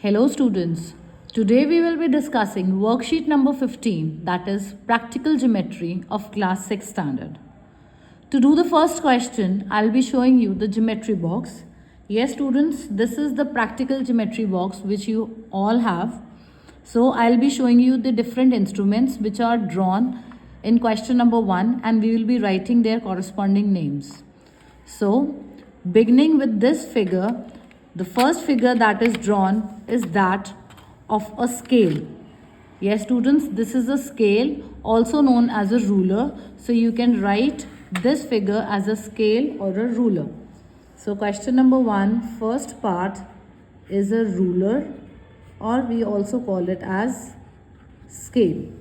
Hello students, today we will be discussing worksheet number 15, that is practical geometry of class 6 standard. To do the first question, I'll be showing you the geometry box. Yes students, this is the practical geometry box which you all have. So I'll be showing you the different instruments which are drawn in question number 1 and we will be writing their corresponding names. So beginning with this figure, the first figure that is drawn is that of a scale. Yes students, this is a scale also known as a ruler. So you can write this figure as a scale or a ruler. So question number 1, first part is a ruler, or we also call it as scale.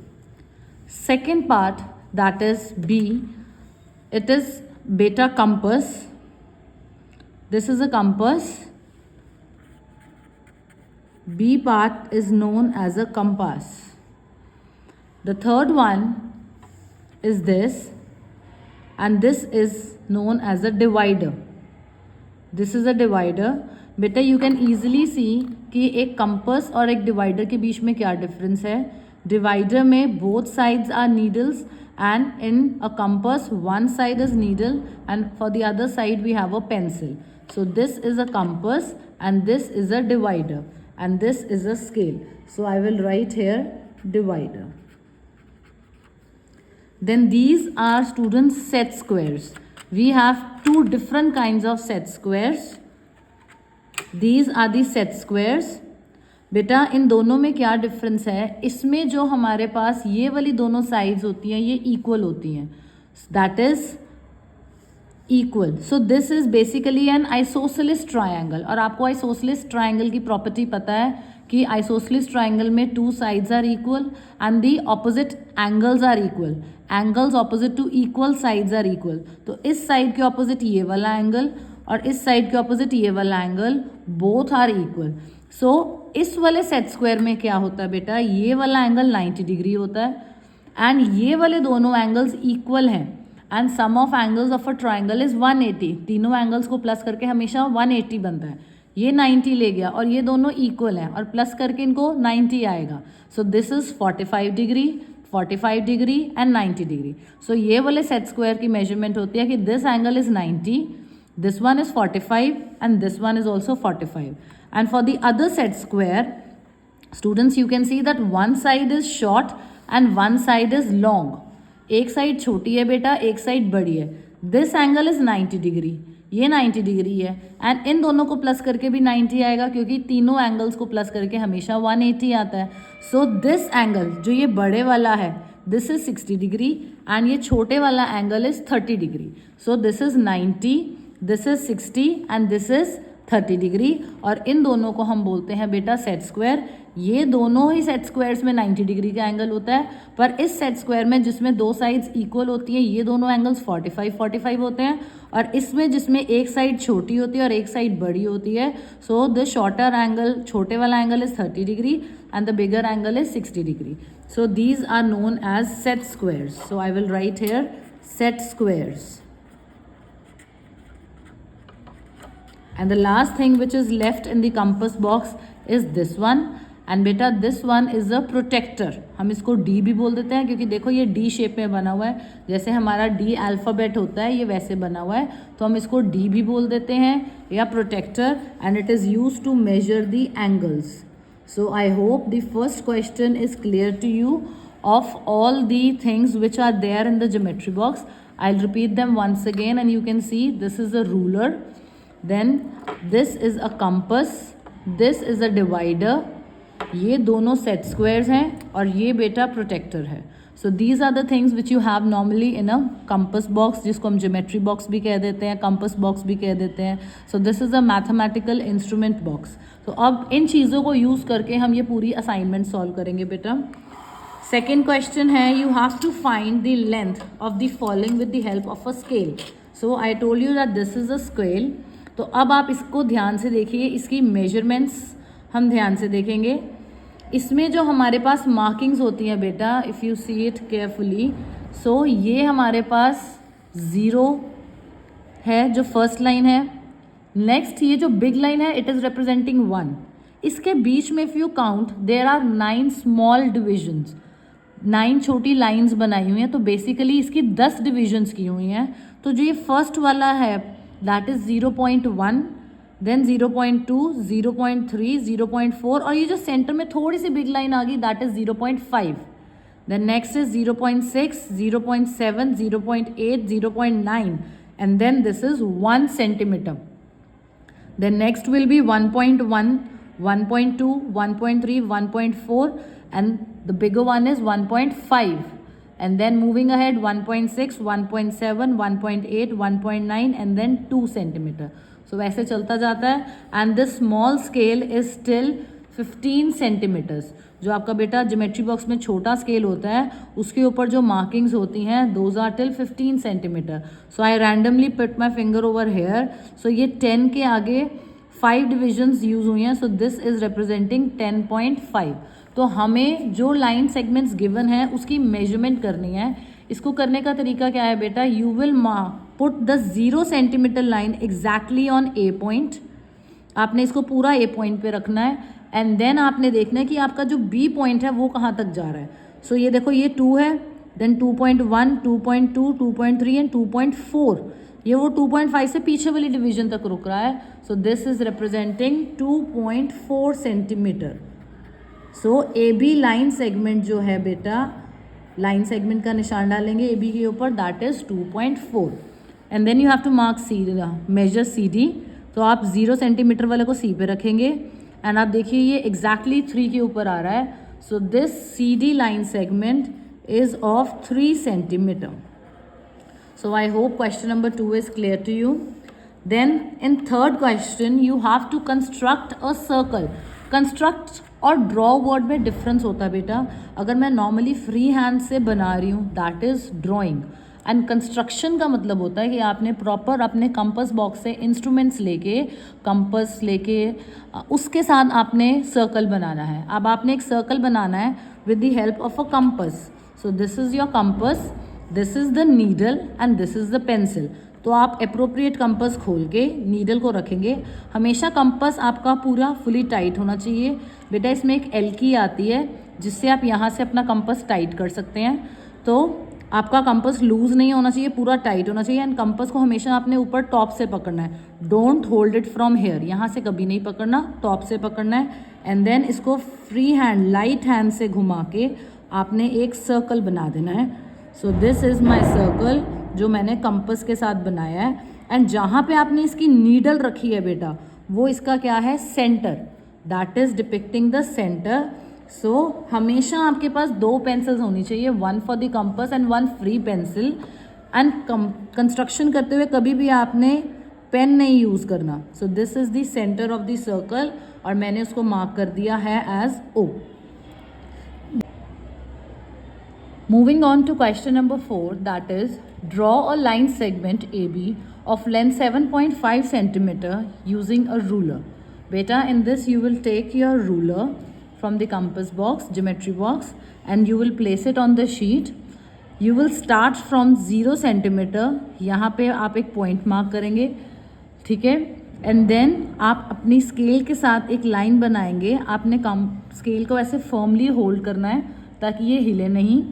Second part, that is B, it is beta compass. This is a compass. B part is known as a compass. The third one is this, and this is known as a divider. This is a divider. बेटा you can easily see कि एक compass और एक divider के बीच में क्या difference है. Divider में both sides are needles and in a compass one side is needle and for the other side we have a pencil. So this is a compass and this is a divider and this is a scale. So I will write here divider. Then these are students set squares. We have two different kinds of set squares. These are the set squares. बेटा इन दोनों में क्या difference है, इसमें जो हमारे पास ये वाली दोनों साइड्स होती हैं ये इक्वल होती हैं, that is equal. So this is basically an isosceles triangle. और आपको आइसोसेलिस ट्रायंगल की प्रॉपर्टी पता है कि आइसोसेलिस ट्रायंगल में two sides are equal and the opposite angles are equal. Angles opposite to equal sides are equal. तो इस side के ऑपोजिट ये वाला एंगल और इस साइड के ऑपोजिट ये वाला एंगल, बोथ आर इक्वल. सो इस वाले सेट स्क्वायर में क्या होता है बेटा, ये वाला एंगल 90 डिग्री होता है एंड ये वाले दोनों एंगल्स इक्वल हैं and sum of angles of a triangle is 180. तीनों एंगल्स को प्लस करके हमेशा 180 बनता है. ये 90 ले गया और ये दोनों इक्वल हैं और प्लस करके इनको 90 आएगा. So this is 45 degree, 45 degree and 90 degree. So ये वाले सेट स्क्वायर की मेजरमेंट होती है कि this angle is 90, this one is 45 and this one is also 45. And for the other set square, students, you can see that one side is short and one side is long. एक side छोटी है बेटा, एक side बड़ी है. This angle is 90 degree, ये 90 degree है and in दोनों को प्लस करके भी 90 आएगा क्योंकि तीनों एंगल्स को प्लस करके हमेशा 180 आता है. सो दिस एंगल जो ये बड़े वाला है, दिस इज 60 डिग्री एंड ये छोटे वाला angle is 30 degree. So this is 90, this is 60 and this is 30 degree. और इन दोनों को हम बोलते हैं बेटा सेट स्क्वायर. ये दोनों ही सेट स्क्वायर्स में 90 डिग्री का एंगल होता है, पर इस सेट स्क्वायर में जिसमें दो साइड्स इक्वल होती हैं ये दोनों एंगल्स 45 होते हैं और इसमें जिसमें एक साइड छोटी होती है और एक साइड बड़ी होती है. सो द शॉर्टर एंगल, छोटे वाला angle is 30 degree and the bigger angle is 60 degree. So these are known as set squares. So I will write here set squares. And the last thing which is left in the compass box is this one. And बेटा this one is a protector. हम इसको D भी बोल देते हैं क्योंकि देखो ये D शेप में बना हुआ है. जैसे हमारा D अल्फ़ाबेट होता है ये वैसे बना हुआ है, तो हम इसको D भी बोल देते हैं या protractor. And it is use to measure the angles. So I hope the first question is clear to you of all the things which are there in the geometry box. I'll repeat them once again and you can see this is a ruler. Then this is a compass, this is a divider, ये दोनों set squares हैं और ये बेटा protector है. So these are the things which you have normally in a compass box, जिसको हम geometry box भी कह देते हैं, compass box भी कह देते हैं. So this is a mathematical instrument box. तो अब इन चीज़ों को यूज़ करके हम ये पूरी assignment solve करेंगे बेटा. Second question है, you have to find the length of the following with the help of a scale. So I told you that this is a scale. तो अब आप इसको ध्यान से देखिए, इसकी मेजरमेंट्स हम ध्यान से देखेंगे. इसमें जो हमारे पास मार्किंग्स होती हैं बेटा, if you see it carefully, so ये हमारे पास 0 है जो फर्स्ट लाइन है. नेक्स्ट ये जो बिग लाइन है इट इज़ रिप्रेजेंटिंग 1. इसके बीच में if you count there are 9 small divisions, 9 छोटी लाइंस बनाई हुई हैं, तो बेसिकली इसकी 10 डिविजन्स की हुई हैं। तो जो ये फर्स्ट वाला है दैट इज़ 0.1, देन 0.2, 0.3, 0.4, और ये जो सेंटर में थोड़ी सी बिग लाइन आ गई that is 0.5, then next is 0.6, 0.7, 0.8, 0.9, and then this is 1 centimeter. Then next will be 1.1, 1.2, 1.3, 1.4, and the bigger one is 1.5. And then moving ahead 1.6, 1.7, 1.8, 1.9, and then 2 centimeter. So वैसे चलता जाता है, and this small scale is still 15 centimetres. जो आपका बेटा geometry box में छोटा scale होता है उसके ऊपर जो मार्किंग्स होती हैं those are till 15 centimetre. So I randomly put my finger over here. So ये 10 के आगे 5 डिविजन्स यूज हुई हैं, सो दिस इज रिप्रेजेंटिंग 10.5। तो हमें जो लाइन सेगमेंट्स गिवन है उसकी मेजरमेंट करनी है। इसको करने का तरीका क्या है बेटा, you will put the 0 centimetre line exactly on A point. आपने इसको पूरा ए पॉइंट पे रखना है, एंड देन आपने देखना है कि आपका जो बी पॉइंट है वो कहाँ तक जा रहा है। सो ये देखो ये 2 है, देन 2.1, 2.2, 2.3 एंड 2.4, ये वो 2.5 से पीछे वाली डिवीजन तक रुक रहा है। So this is representing 2.4 centimetre. So A B line segment जो है बेटा, लाइन सेगमेंट का निशान डालेंगे ए बी के ऊपर, that is 2.4, and then you have to mark C, measure C D. तो आप 0 सेंटीमीटर वाले को सी पे रखेंगे, एंड आप देखिए ये एग्जैक्टली 3 के ऊपर आ रहा है। So this C D line segment is of 3 centimetre. So I hope question number 2 is clear to you. Then in third question you have to construct a circle. Construct और draw word में difference होता है बेटा। अगर मैं normally free hand से बना रही हूँ that is drawing, and construction का मतलब होता है कि आपने प्रॉपर अपने कंपास बॉक्स से इंस्ट्रूमेंट्स लेके, कंपास लेके उसके साथ आपने सर्कल बनाना है। अब आपने एक सर्कल बनाना है with the help of a compass. So this is your compass, this is the needle and this is the pencil. तो आप अप्रोप्रिएट कंपास खोल के नीडल को रखेंगे। हमेशा कंपास आपका पूरा फुली टाइट होना चाहिए बेटा। इसमें एक एल की आती है जिससे आप यहाँ से अपना कंपास टाइट कर सकते हैं। तो आपका कंपास लूज नहीं होना चाहिए, पूरा टाइट होना चाहिए, एंड कंपास को हमेशा आपने ऊपर टॉप से पकड़ना है। Don't hold it from here, यहाँ से कभी नहीं पकड़ना, टॉप से पकड़ना है। एंड देन इसको फ्री हैंड, लाइट हैंड से घुमा के आपने एक सर्कल बना देना है। So this is my circle जो मैंने कंपास के साथ बनाया है। एंड जहाँ पे आपने इसकी नीडल रखी है बेटा वो इसका क्या है, centre, that is depicting the centre. So हमेशा आपके पास 2 पेंसिल्स होनी चाहिए, 1 for the compass and 1 free pencil. And construction करते हुए कभी भी आपने पेन नहीं यूज़ करना। So this is the centre of the circle, और मैंने उसको मार्क कर दिया है as O। Moving on to question number 4, that is draw a line segment AB of length 7.5 centimeter using a ruler. Beta, in this you will take your ruler from the compass box, geometry box, and you will place it on the sheet. You will start from 0 centimeter. यहाँ पे आप एक point mark करेंगे, ठीक है, and then आप अपनी scale के साथ एक लाइन बनाएंगे। आपने स्केल को ऐसे फर्मली होल्ड करना है ताकि ये हिले नहीं।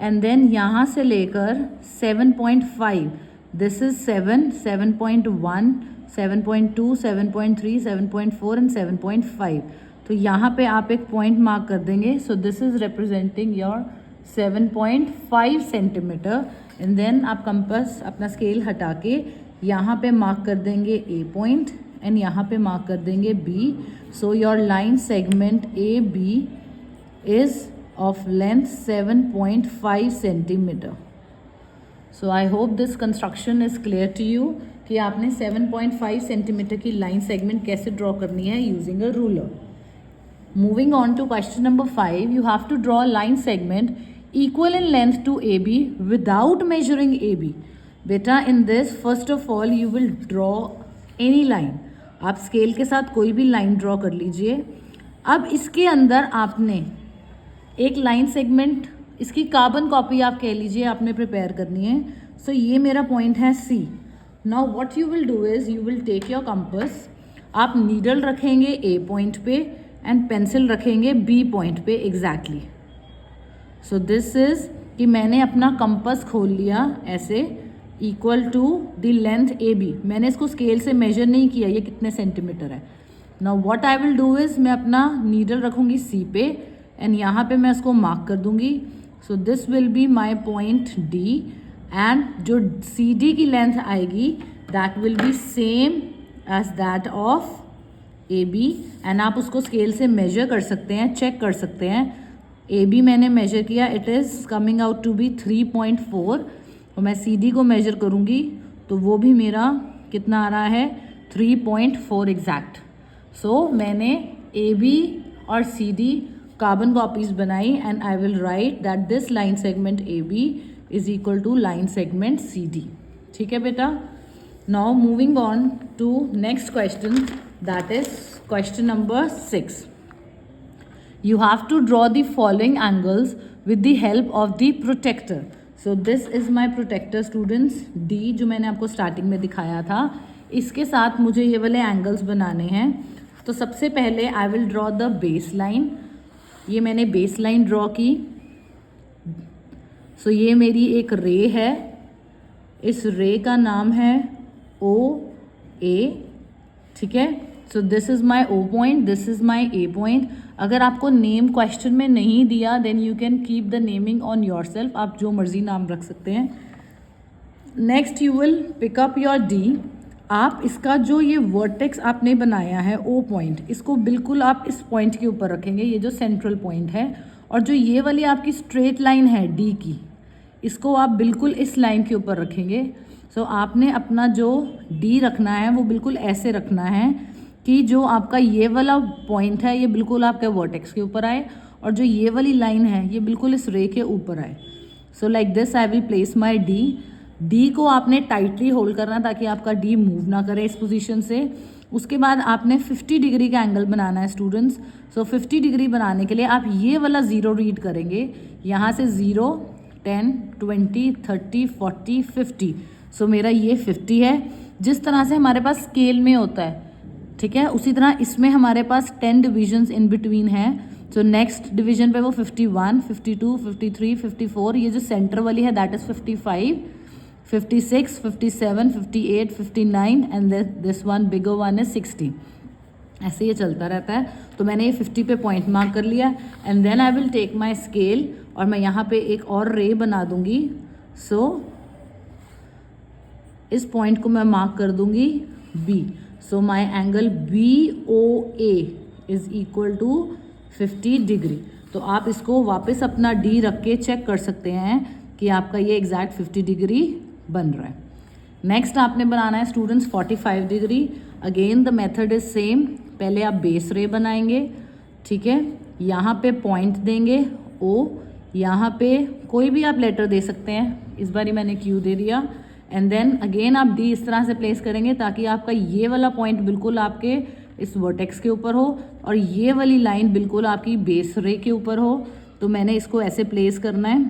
एंड देन यहाँ से लेकर 7.5, दिस इज 7, 7.1, 7.2, 7.3, 7.4 एंड 7.5। तो यहाँ पे आप एक पॉइंट मार्क कर देंगे। So this is representing your 7.5 centimetre. And then आप कंपास अपना स्केल हटा के यहाँ पे मार्क कर देंगे ए पॉइंट, एंड यहाँ पे मार्क कर देंगे B. So your line segment A B is of length 7.5 centimeter. So I hope this construction is clear to you कि आपने 7.5 सेंटीमीटर की लाइन सेगमेंट कैसे ड्रॉ करनी है using a ruler. Moving on to question number 5, you have to draw a line segment equal in length to AB without measuring AB. बेटा in this first of all you will draw any line. आप scale के साथ कोई भी line draw कर लीजिए। अब इसके अंदर आपने एक लाइन सेगमेंट, इसकी कार्बन कॉपी आप कह लीजिए, आपने प्रिपेयर करनी है। सो ये मेरा पॉइंट है C. Now what you will do is you will take your compass, आप नीडल रखेंगे ए पॉइंट पे, एंड पेंसिल रखेंगे बी पॉइंट पे एग्जैक्टली। सो दिस इज कि मैंने अपना कंपास खोल लिया ऐसे, equal to the length A B. मैंने इसको स्केल से मेजर नहीं किया ये कितने सेंटीमीटर है। Now what I will do is मैं अपना नीडल रखूंगी सी पे एंड यहाँ पे मैं इसको मार्क कर दूंगी। So this will be my point D and जो सी डी की लेंथ आएगी that will be same as that of A B and आप उसको स्केल से मेजर कर सकते हैं, चेक कर सकते हैं। ए बी मैंने मेजर किया, it is coming out to be 3.4 और मैं सी डी को मेजर करूँगी तो वो भी मेरा कितना आ रहा है 3.4 एग्जैक्ट। सो मैंने ए बी और सी डी कार्बन कॉपीज बनाई and I will write that this line segment A B is equal to line segment C D. ठीक है बेटा। Now moving on to next question, that is question number 6. You have to draw the following angles with the help of the protractor. So this is my protractor students, D जो मैंने आपको starting में दिखाया था। इसके साथ मुझे ये वाले एंगल्स बनाने हैं। तो सबसे पहले आई will draw the base line. ये मैंने बेस लाइन ड्रॉ की। सो ये मेरी एक रे है, इस रे का नाम है ओ ए। ठीक है। So this is my O point, this is my A point. अगर आपको नेम क्वेश्चन में नहीं दिया then you can keep the naming on yourself, आप जो मर्जी नाम रख सकते हैं। Next you will pick up your D. आप इसका जो ये वर्टेक्स आपने बनाया है ओ पॉइंट, इसको बिल्कुल आप इस पॉइंट के ऊपर रखेंगे, ये जो सेंट्रल पॉइंट है। और जो ये वाली आपकी स्ट्रेट लाइन है डी की, इसको आप बिल्कुल इस लाइन के ऊपर रखेंगे। सो आपने अपना जो डी रखना है वो बिल्कुल ऐसे रखना है कि जो आपका ये वाला पॉइंट है ये बिल्कुल आपके वर्टेक्स के ऊपर आए और जो ये वाली लाइन है ये बिल्कुल इस रे के ऊपर आए। So like this I will place my D. D को आपने टाइटली होल्ड करना ताकि आपका डी मूव ना करे इस पोजीशन से। उसके बाद आपने 50 डिग्री का एंगल बनाना है स्टूडेंट्स। सो 50 डिग्री बनाने के लिए आप ये वाला ज़ीरो रीड करेंगे, यहाँ से 0, 10, 20, 30, 40, 50। सो मेरा ये 50 है। जिस तरह से हमारे पास स्केल में होता है, ठीक है, उसी तरह इसमें हमारे पास 10 डिविजन्स इन बिटवीन है। सो नेक्स्ट डिवीजन पे वो 51, 52, 53, 54, ये जो सेंटर वाली है that is 55, 56, 57, 58, 59 and this one bigger one is 60। ऐसे ये चलता रहता है। तो मैंने ये 50 पे पॉइंट मार्क कर लिया and then I will take my scale और मैं यहाँ पे एक और रे बना दूंगी। सो इस पॉइंट को मैं मार्क कर दूंगी B. So my angle B O A is equal to 50 degree. तो आप इसको वापस अपना डी रख के चेक कर सकते हैं कि आपका ये एग्जैक्ट 50 डिग्री बन रहा है। नेक्स्ट आपने बनाना है students 45 degree. Again the method is same. पहले आप बेस रे बनाएंगे, ठीक है, यहाँ पे पॉइंट देंगे ओ, यहाँ पे कोई भी आप लेटर दे सकते हैं, इस बारी मैंने क्यू दे दिया। एंड देन अगेन आप डी इस तरह से प्लेस करेंगे ताकि आपका ये वाला पॉइंट बिल्कुल आपके इस वर्टेक्स के ऊपर हो और ये वाली लाइन बिल्कुल आपकी बेस रे के ऊपर हो। तो मैंने इसको ऐसे प्लेस करना है।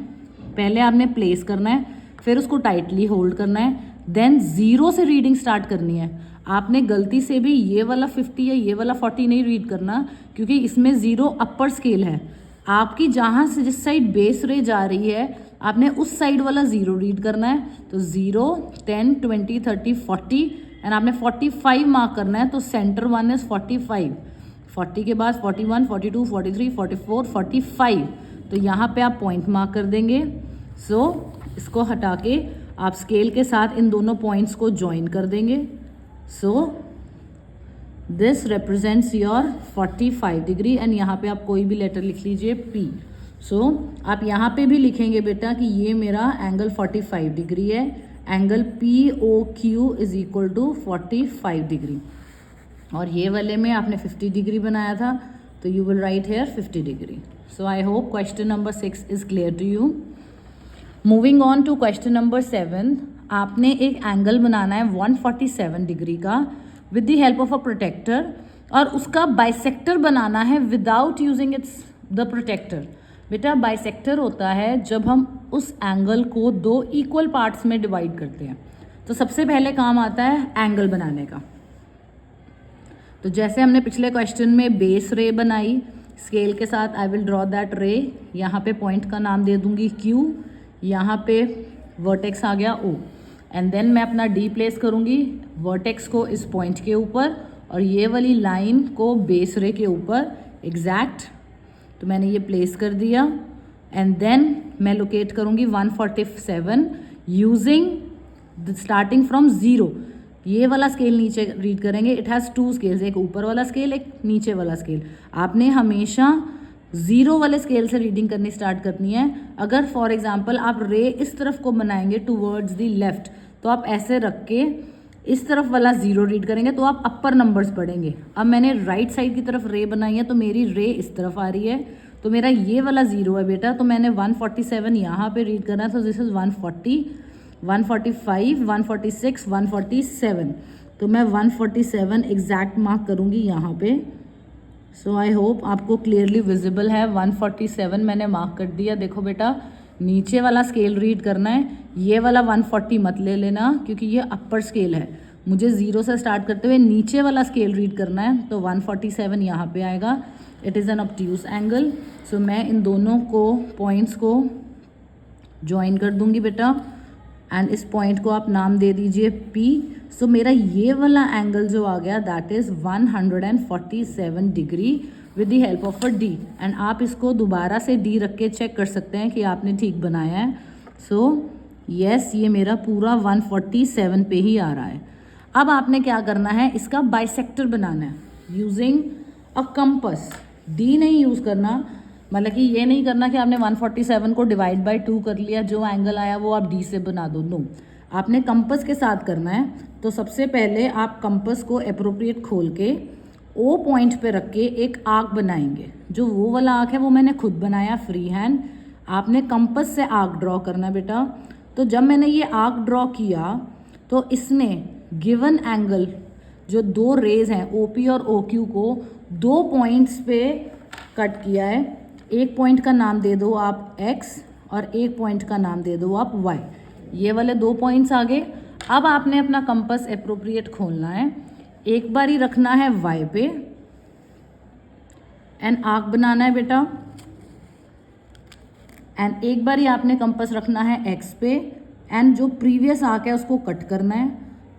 पहले आपने प्लेस करना है, फिर उसको टाइटली होल्ड करना है, देन 0 से रीडिंग स्टार्ट करनी है। आपने गलती से भी ये वाला 50 या ये वाला 40 नहीं रीड करना, क्योंकि इसमें 0 अपर स्केल है। आपकी जहाँ से जिस साइड बेस रे जा रही है आपने उस साइड वाला 0 रीड करना है। तो 0, 10, 20, 30, 40 एंड आपने 45 मार्क करना है। तो सेंटर वन इज 45, 40 के बाद 41, 42, 43, 44, 45। तो यहाँ पे आप पॉइंट मार्क कर देंगे। सो इसको हटा के आप स्केल के साथ इन दोनों पॉइंट्स को ज्वाइन कर देंगे। So this represents your 45 degree and यहाँ पे आप कोई भी लेटर लिख लीजिए P। सो आप यहाँ पे भी लिखेंगे बेटा कि ये मेरा एंगल 45 डिग्री है। Angle POQ is equal to 45 degree. और ये वाले में आपने 50 डिग्री बनाया था तो you will write here 50 degree. So I hope question number 6 is clear to you. Moving on to question number 7, आपने एक एंगल बनाना है 147 डिग्री का with the help of a protractor और उसका बाइसेक्टर बनाना है without using its the protractor. बेटा बाइसेक्टर होता है जब हम उस एंगल को 2 इक्वल पार्ट्स में डिवाइड करते हैं। तो सबसे पहले काम आता है एंगल बनाने का। तो जैसे हमने पिछले क्वेश्चन में बेस रे बनाई स्केल के साथ, आई विल ड्रॉ दैट रे। यहाँ पे पॉइंट का नाम दे दूंगी Q, यहाँ पे वर्टेक्स आ गया O, एंड देन मैं अपना D प्लेस करूँगी वर्टेक्स को इस पॉइंट के ऊपर और ये वाली लाइन को बेस रे के ऊपर एग्जैक्ट। तो मैंने ये प्लेस कर दिया एंड देन मैं लोकेट करूँगी 147 यूजिंग स्टार्टिंग फ्रॉम 0। ये वाला स्केल नीचे रीड करेंगे, इट हैज़ 2 स्केल्स, एक ऊपर वाला स्केल एक नीचे वाला स्केल। आपने हमेशा 0 वाले स्केल से रीडिंग करनी स्टार्ट करनी है। अगर फॉर एग्जांपल आप रे इस तरफ को बनाएंगे टूवर्ड्स द लेफ्ट, तो आप ऐसे रख के इस तरफ वाला 0 रीड करेंगे तो आप अपर नंबर्स पढ़ेंगे। अब मैंने राइट साइड की तरफ रे बनाई है तो मेरी रे इस तरफ आ रही है, तो मेरा ये वाला 0 है बेटा, तो मैंने 147 यहाँ पे रीड करना है। तो दिस इज़ 140, 145, 146, 147। तो मैं 147 एग्जैक्ट मार्क करूँगी यहाँ पे। सो आई होप आपको क्लियरली विजिबल है। 147 मैंने मार्क कर दिया। देखो बेटा, नीचे वाला स्केल रीड करना है, ये वाला 140 मत ले लेना क्योंकि ये अपर स्केल है। मुझे 0 से स्टार्ट करते हुए नीचे वाला स्केल रीड करना है, तो 147 यहाँ पे आएगा। It is an obtuse angle. So मैं इन दोनों को पॉइंट्स को ज्वाइन कर दूंगी बेटा, एंड इस पॉइंट को आप नाम दे दीजिए P। सो मेरा ये वाला एंगल जो आ गया that is 147 degree with the help of a D। And आप इसको दोबारा से D रख के चेक कर सकते हैं कि आपने ठीक बनाया है। सो यस, ये मेरा पूरा 147 पे ही आ रहा है। अब आपने क्या करना है, इसका बाइसेक्टर बनाना है यूजिंग अ कंपस। D नहीं यूज़ करना, मतलब कि ये नहीं करना कि आपने 147 को डिवाइड बाय 2 कर लिया, जो एंगल आया वो आप D से बना दो। नो, आपने कंपस के साथ करना है। तो सबसे पहले आप कंपस को एप्रोप्रिएट खोल के O पॉइंट पे रख के एक आर्क बनाएंगे। जो वो वाला आर्क है वो मैंने खुद बनाया फ्री हैंड। आपने कंपस से आर्क ड्रॉ करना बेटा। तो जब मैंने ये आर्क ड्रॉ किया तो इसने गिवन एंगल जो 2 रेज हैं OP और OQ को 2 पॉइंट्स पे कट किया है। एक पॉइंट का नाम दे दो आप X और एक पॉइंट का नाम दे दो आप Y। ये वाले 2 पॉइंट्स आ गए। अब आपने अपना कंपस एप्रोप्रिएट खोलना है, एक बार ही रखना है Y पे एंड आर्क बनाना है बेटा, एंड एक बार ही आपने कंपस रखना है X पे एंड जो प्रीवियस आर्क है उसको कट करना है।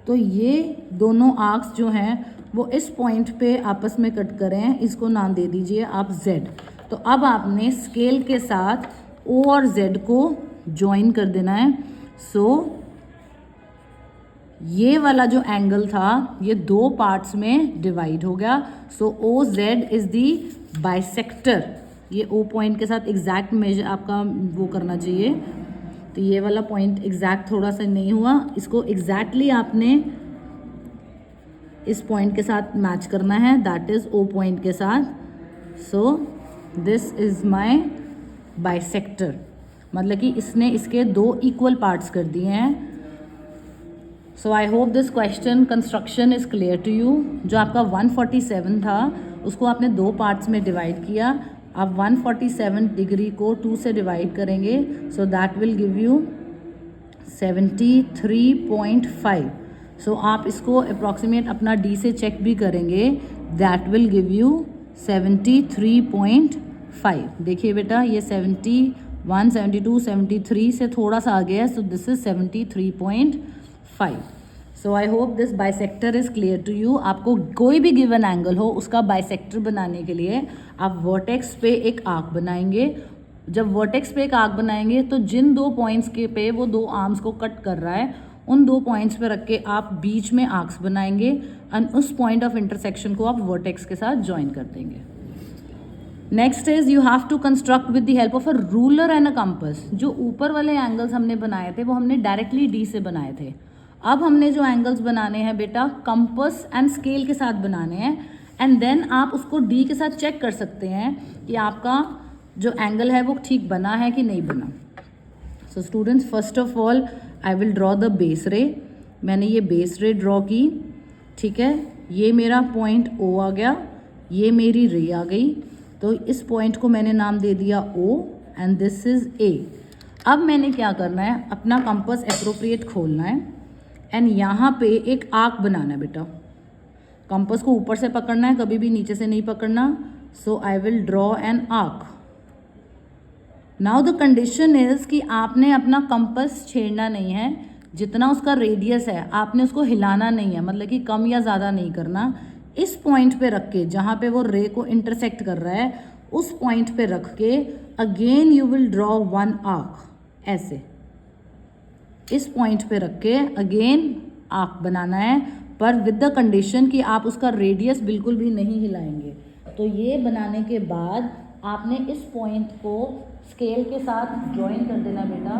तो ये दोनों आर्क्स जो हैं वो इस पॉइंट पे आपस में कट करें, इसको नाम दे दीजिए आप Z। तो अब आपने स्केल के साथ O और Z को ज्वाइन कर देना है। सो ये वाला जो एंगल था ये 2 पार्ट्स में डिवाइड हो गया। सो OZ इज़ दी बाइसेक्टर। ये O पॉइंट के साथ एग्जैक्ट मेजर आपका वो करना चाहिए। तो ये वाला पॉइंट एग्जैक्ट थोड़ा सा नहीं हुआ, इसको एग्जैक्टली आपने इस पॉइंट के साथ मैच करना है, दैट इज़ O पॉइंट के साथ। सो दिस इज़ माई बाइसेक्टर, मतलब कि इसने इसके 2 इक्वल पार्ट्स कर दिए हैं। So I hope this question construction is clear to you. जो आपका 147 था उसको आपने 2 पार्ट्स में डिवाइड किया। आप 147 डिग्री को 2 से डिवाइड करेंगे, so that will give you 73.5। सो आप इसको अप्रॉक्सीमेट अपना D से चेक भी करेंगे, दैट विल गिव यू 73.5। देखिए बेटा, ये 71, 72, 73 से थोड़ा सा आ गया है, so this is 73.5। So I hope this bisector is clear to you. आपको कोई भी गिवन एंगल हो उसका बाइसेक्टर बनाने के लिए आप वर्टेक्स पे एक आर्क बनाएंगे। जब वर्टेक्स पे एक आर्क बनाएंगे तो जिन 2 पॉइंट्स के पे वो 2 आर्म्स को कट कर रहा है, उन 2 पॉइंट्स पे रख के आप बीच में आर्क्स बनाएंगे एंड उस पॉइंट ऑफ इंटरसेक्शन को आप वर्टेक्स के साथ ज्वाइन कर देंगे। Next is you have to construct with the help of a ruler and a compass. जो ऊपर वाले एंगल्स हमने बनाए थे वो हमने डायरेक्टली D से बनाए थे। अब हमने जो एंगल्स बनाने हैं बेटा कंपस एंड स्केल के साथ बनाने हैं, एंड देन आप उसको D के साथ चेक कर सकते हैं कि आपका जो एंगल है वो ठीक बना है कि नहीं बना। So students, first of all I will draw the base रे। मैंने ये बेस रे ड्रॉ की, ठीक है। ये मेरा पॉइंट O आ गया, ये मेरी रे आ गई। तो इस पॉइंट को मैंने नाम दे दिया O and this is A। अब मैंने क्या करना है, अपना कंपस एप्रोप्रिएट खोलना है एंड यहाँ पे एक आर्क बनाना है बेटा। कंपास को ऊपर से पकड़ना है, कभी भी नीचे से नहीं पकड़ना. So I will draw an arc. Now the condition is कि आपने अपना कंपास छेड़ना नहीं है. जितना उसका रेडियस है आपने उसको हिलाना नहीं है, मतलब कि कम या ज़्यादा नहीं करना. इस पॉइंट पे रख के, जहाँ पे वो रे को इंटरसेक्ट कर रहा है, उस पॉइंट पे रख के again you will draw one arc. ऐसे इस पॉइंट पे रख के अगेन आर्क बनाना है, पर विद द कंडीशन कि आप उसका रेडियस बिल्कुल भी नहीं हिलाएंगे. तो ये बनाने के बाद आपने इस पॉइंट को स्केल के साथ ज्वाइन कर देना बेटा.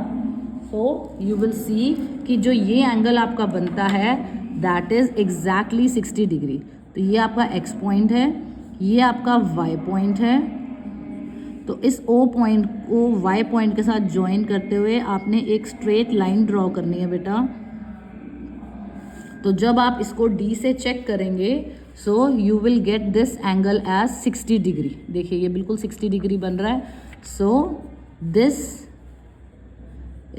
सो यू विल सी कि जो ये एंगल आपका बनता है दैट इज़ एग्जैक्टली 60 डिग्री. तो ये आपका एक्स पॉइंट है, ये आपका वाई पॉइंट है. तो इस ओ पॉइंट को वाई पॉइंट के साथ ज्वाइन करते हुए आपने एक स्ट्रेट लाइन ड्रॉ करनी है बेटा. तो जब आप इसको डी से चेक करेंगे so you will get this angle as 60 degree. देखिए ये बिल्कुल 60 डिग्री बन रहा है. So this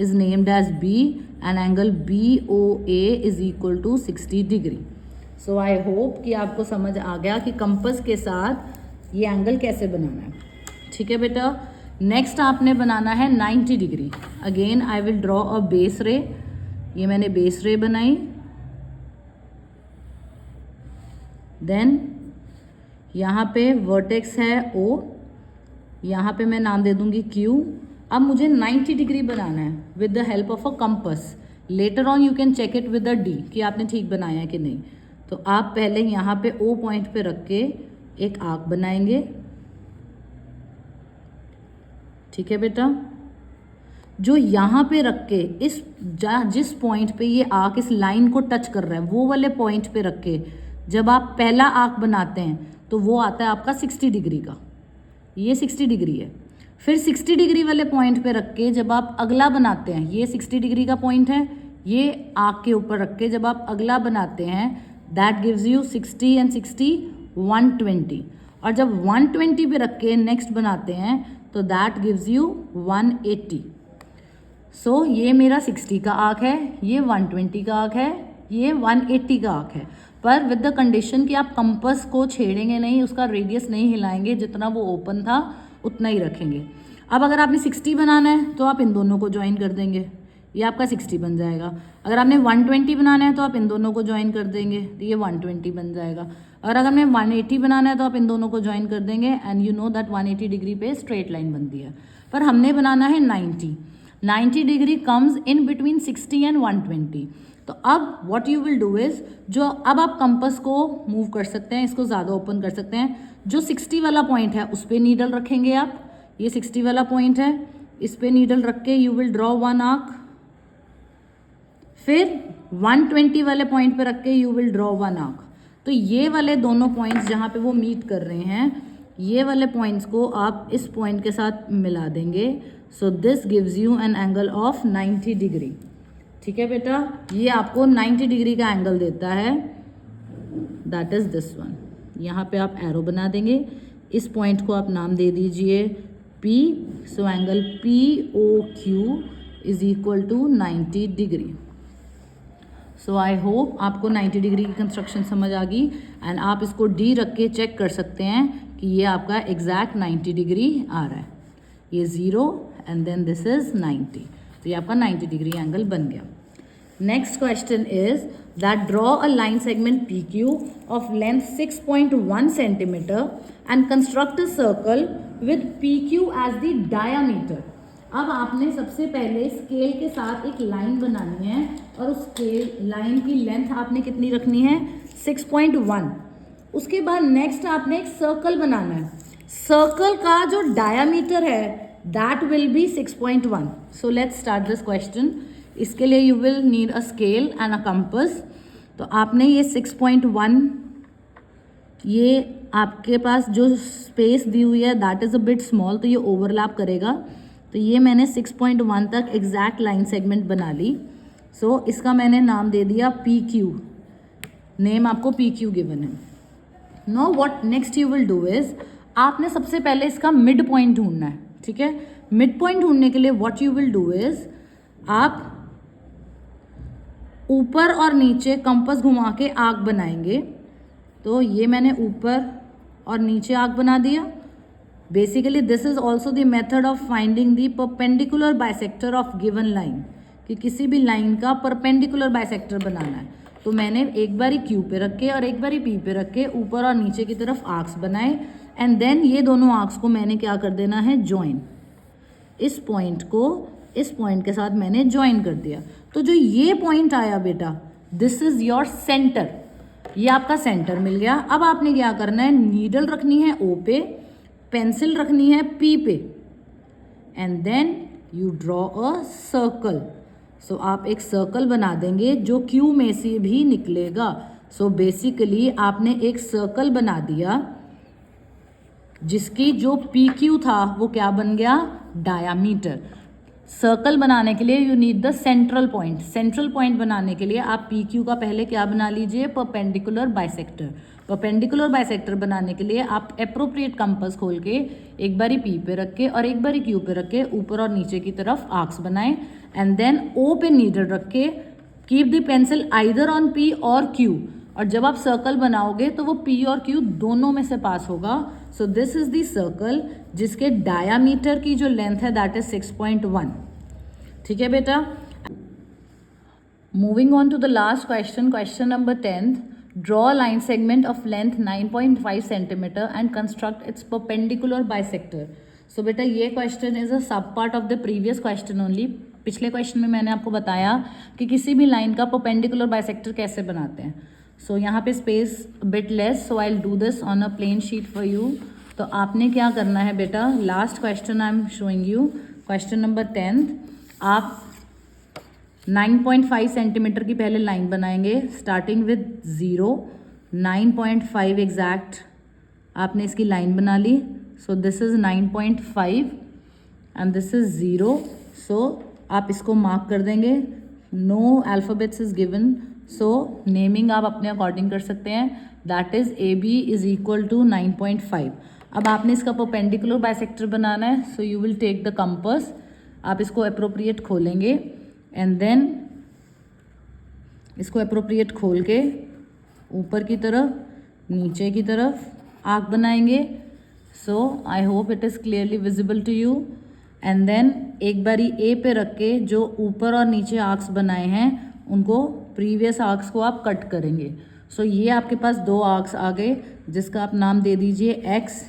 is named as B and angle BOA is equal to 60 degree. So I hope कि आपको समझ आ गया कि कंपास के साथ ये एंगल कैसे बनाना है. ठीक है बेटा. नेक्स्ट आपने बनाना है 90 degree. Again I will draw a base रे. ये मैंने बेस रे बनाई. देन यहाँ पे वर्टेक्स है O, यहाँ पे मैं नाम दे दूँगी Q. अब मुझे 90 डिग्री बनाना है with the help of a compass. Later on you can check it with the D कि आपने ठीक बनाया है कि नहीं. तो आप पहले यहाँ पे O पॉइंट पे रख के एक आर्क बनाएंगे. ठीक है बेटा. जो यहाँ पे रख के जिस पॉइंट पे ये आर्क इस लाइन को टच कर रहा है वो वाले पॉइंट पे रख के जब आप पहला आर्क बनाते हैं तो वो आता है आपका 60 डिग्री का. ये 60 डिग्री है. फिर 60 डिग्री वाले पॉइंट पे रख के जब आप अगला बनाते हैं, ये 60 डिग्री का पॉइंट है, ये आर्क के ऊपर रख के जब आप अगला बनाते हैं दैट गिव्स यू 60 एंड 60 120. और जब 120 पे रख के नेक्स्ट बनाते हैं तो दैट गिव्स यू 180. सो ये मेरा 60 का आर्क है, ये 120 का आर्क है, ये 180 का आर्क है. पर विद द कंडीशन कि आप कंपास को छेड़ेंगे नहीं, उसका रेडियस नहीं हिलाएंगे, जितना वो ओपन था उतना ही रखेंगे. अब अगर आपने 60 बनाना है तो आप इन दोनों को ज्वाइन कर देंगे, ये आपका 60 बन जाएगा. अगर आपने 120 बनाना है तो आप इन दोनों को ज्वाइन कर देंगे, तो ये 120 बन जाएगा. और अगर हमें 180 बनाना है तो आप इन दोनों को ज्वाइन कर देंगे. And you know that 180 degree पे स्ट्रेट लाइन बनती है. पर हमने बनाना है 90 degree comes in between 60 and 120. तो अब what you will do is, जो अब आप कंपास को मूव कर सकते हैं, इसको ज़्यादा ओपन कर सकते हैं. जो 60 वाला पॉइंट है उस पर नीडल रखेंगे आप. ये 60 वाला पॉइंट है, इस पे नीडल रख के you will draw one arc. फिर 120 वाले पॉइंट पे रख के you will draw one arc. तो ये वाले दोनों पॉइंट्स जहाँ पे वो मीट कर रहे हैं, ये वाले पॉइंट्स को आप इस पॉइंट के साथ मिला देंगे. So this gives you an angle of 90 degree. ठीक है बेटा. ये आपको 90 डिग्री का एंगल देता है, दैट इज दिस वन. यहाँ पे आप एरो बना देंगे. इस पॉइंट को आप नाम दे दीजिए P. So angle POQ is equal to 90 degree. So I hope आपको 90 डिग्री की कंस्ट्रक्शन समझ आ गई. एंड आप इसको D रख के चेक कर सकते हैं कि ये आपका एग्जैक्ट 90 डिग्री आ रहा है. ये 0 एंड देन दिस इज 90. तो ये आपका 90 डिग्री एंगल बन गया. Next question is that draw a line segment PQ of length 6.1 centimetre and construct a circle with PQ as the diameter. अब आपने सबसे पहले स्केल के साथ एक लाइन बनानी है और उस स्केल लाइन की लेंथ आपने कितनी रखनी है 6.1. उसके बाद नेक्स्ट आपने एक सर्कल बनाना है. सर्कल का जो डायामीटर है that will B 6.1. So let's start this question. इसके लिए you will need a scale and a compass. तो आपने ये 6.1, ये आपके पास जो स्पेस दी हुई है that is a bit small, तो ये ओवरलैप करेगा. तो ये मैंने 6.1 तक एग्जैक्ट लाइन सेगमेंट बना ली. सो इसका मैंने नाम दे दिया PQ. नेम आपको PQ गिवन है. Know what next you will do is, आपने सबसे पहले इसका मिड पॉइंट ढूंढना है. ठीक है. मिड पॉइंट ढूंढने के लिए what you will do is, आप ऊपर और नीचे कंपास घुमा के आर्क बनाएंगे. तो ये मैंने ऊपर और नीचे आर्क बना दिया। Basically this is also the method of finding the perpendicular bisector of given line, कि किसी भी लाइन का परपेंडिकुलर बाइसेक्टर बनाना है। तो मैंने एक बारी क्यू पे रख के और एक बारी पी पे रख के ऊपर और नीचे की तरफ आर्क्स बनाए, एंड देन ये दोनों आर्क्स को मैंने क्या कर देना है, ज्वाइन। इस पॉइंट को इस पॉइंट के साथ मैंने ज्वाइन कर दिया। तो जो ये पॉइंट आया बेटा, दिस इज योर सेंटर, ये आपका सेंटर मिल गया। अब आपने क्या करना है, नीडल रखनी है ओ पे, पेंसिल रखनी है पी पे, and then you draw a circle. So आप एक सर्कल बना देंगे जो क्यू में से भी निकलेगा। सो बेसिकली आपने एक सर्कल बना दिया जिसकी जो पी क्यू था वो क्या बन गया, डायामीटर। सर्कल बनाने के लिए you need the central point. Central point बनाने के लिए आप पी क्यू का पहले क्या बना लीजिए, परपेंडिकुलर बाइसेक्टर। परपेंडिकुलर बाइसेक्टर बनाने के लिए आप एप्रोप्रिएट कंपास खोल के एक बारी पी पे रख के और एक बारी क्यू पे रख के ऊपर और नीचे की तरफ आर्क्स बनाएं, एंड देन ओ पे नीडल रख के keep the pencil either on P और क्यू, और जब आप सर्कल बनाओगे तो वो पी और क्यू दोनों में से पास होगा। सो दिस इज द सर्कल जिसके डायामीटर की जो लेंथ है दैट इज 6.1। ठीक है बेटा, moving on to the last question, question number 10th। Draw a line segment of length 9.5 centimeter and construct its perpendicular bisector. So बेटा ये क्वेश्चन इज अ सब part of the previous question only. पिछले question में मैंने आपको बताया कि किसी भी लाइन का परपेंडिकुलर बाइसेक्टर कैसे बनाते हैं। सो यहाँ पे space bit less, so I will do this on a plain sheet for you. तो आपने क्या करना है बेटा, last question I am showing you, question number 10th। आप 9.5 सेंटीमीटर की पहले लाइन बनाएंगे, स्टार्टिंग विद 0, 9.5 एग्जैक्ट आपने इसकी लाइन बना ली। So this is 9.5 and this is 0। So आप इसको मार्क कर देंगे। No alphabets is given, so naming आप अपने अकॉर्डिंग कर सकते हैं। That is A B is equal to 9.5। अब आपने इसका परपेंडिकुलर बाइसेक्टर बनाना है, so you will take the compass, आप इसको अप्रोप्रिएट खोलेंगे एंड देन इसको अप्रोप्रिएट खोल के ऊपर की तरफ नीचे की तरफ आर्क बनाएंगे। So I hope it is clearly visible to you. And then एक बारी ए पे रख के जो ऊपर और नीचे आर्क्स बनाए हैं उनको, प्रीवियस आर्क्स को आप कट करेंगे। सो ये आपके पास दो आर्क्स आ गए जिसका आप नाम दे दीजिए एक्स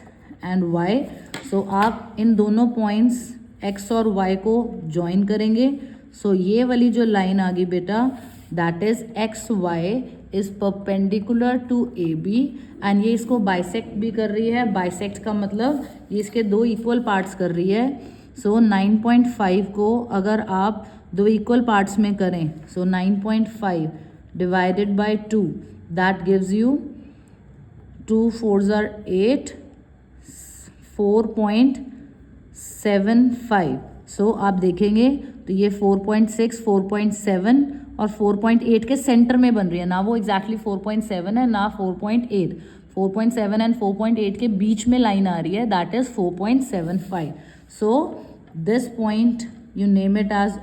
एंड वाई। सो आप इन दोनों पॉइंट्स एक्स और वाई को ज्वाइन करेंगे। सो ये वाली जो लाइन आ गई बेटा, that is X Y is perpendicular to A B, and ये इसको बाइसेक्ट भी कर रही है। बाइसेक्ट का मतलब ये इसके दो इक्वल पार्ट्स कर रही है। सो 9.5 को अगर आप दो इक्वल पार्ट्स में करें, सो 9.5 divided by 2, that gives you 2 4s are 8, 4.75। सो आप देखेंगे तो ये 4.6, 4.7 और 4.8 के सेंटर में बन रही है ना, वो एग्जैक्टली 4.7 है ना 4.8। 4.7 एंड 4.8 के बीच में लाइन आ रही है, that is 4.75। So this point you name it as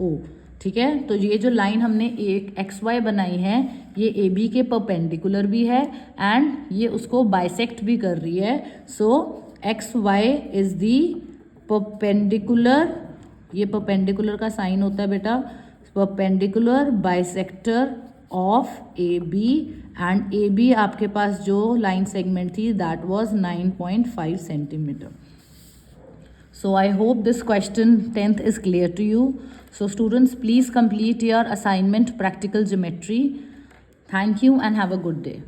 O. ठीक है, तो ये जो लाइन हमने एक एक्स वाई बनाई है ये ए बी के परपेंडिकुलर भी है एंड ये उसको बाइसेक्ट भी कर रही है। So X Y is the perpendicular, ये परपेंडिकुलर का साइन होता है बेटा, perpendicular bisector of A B, and A B आपके पास जो लाइन सेगमेंट थी that was 9.5 centimetre. So I hope this question 10th is clear to you. So students, please complete your assignment practical geometry. Thank you and have a good day.